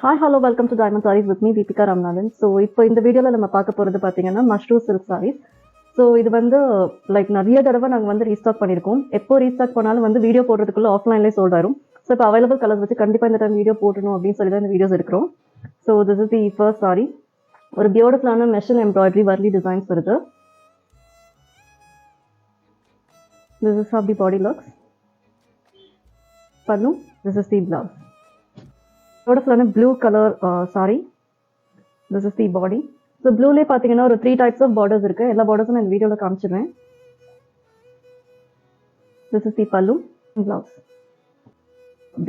Hi, hello, welcome to Diamond Sarees with me, Deepika Ramanathan. So, இப்போ இந்த வீடியோவில் நம்ம பார்க்க போகிறது பார்த்தீங்கன்னா மஷ்ரூம் சில்க் sarees. ஸோ இது வந்து நிறைய தடவை நாங்கள் வந்து ரீஸ்டாக் பண்ணியிருக்கோம். எப்போ ரீஸ்டாக் பண்ணாலும் வந்து வீடியோ போடுறதுக்குள்ள ஆஃப்லைன்லேயே சோல்ட் ஆயிரும். ஸோ இப்போ அவைலபிள் கலர்ஸ் வச்சு கண்டிப்பாக இந்த டைம் வீடியோ போடணும் அப்படின்னு சொல்லி தான் இந்த வீடியோஸ் எடுக்கிறோம். So this is the first sorry. ஒரு பியூட்டிஃபுல்லான மெஷின் எம்ப்ராய்டரி வர்லி டிசைன்ஸ் வருது. This is how the body looks. Pallu, this is the blouse. Beautiful blue color saree. This is the body. So blue le pathina or 3 types of borders irukku. Ella borders na indha video la kaamichiren. This is the pallu and blouse.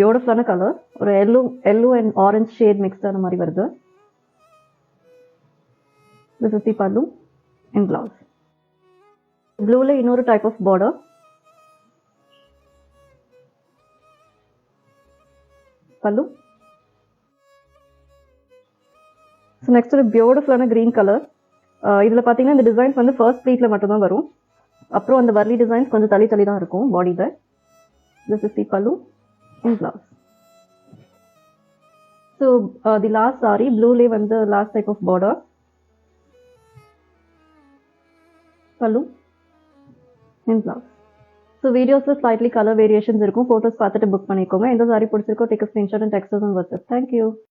Beautiful color or yellow and orange shade mixed ana mari varudhu. This is the pallu and blouse. Blue le innoru type of border. Pallu. So next ஒரு பியூட்டிஃபுல்லான green color. இதில் பார்த்தீங்கன்னா இந்த designs வந்து first ப்ளீட்டில் மட்டும்தான் வரும். அப்புறம் அந்த வர்லி டிசைன்ஸ் கொஞ்சம் தள்ளி தான் இருக்கும் பாடியில். This is the pallu and blouse. So the last sari ப்ளூலே வந்து last type of border. Pallu and blouse. So வீடியோஸில் ஸ்லைட்லி கலர் வேரியேஷன்ஸ் இருக்கும். ஃபோட்டோஸ் பார்த்துட்டு புக் பண்ணிக்கோங்க. எந்த சாரி பிடிச்சிருக்கோ take a screenshot and text on WhatsApp. Thank you.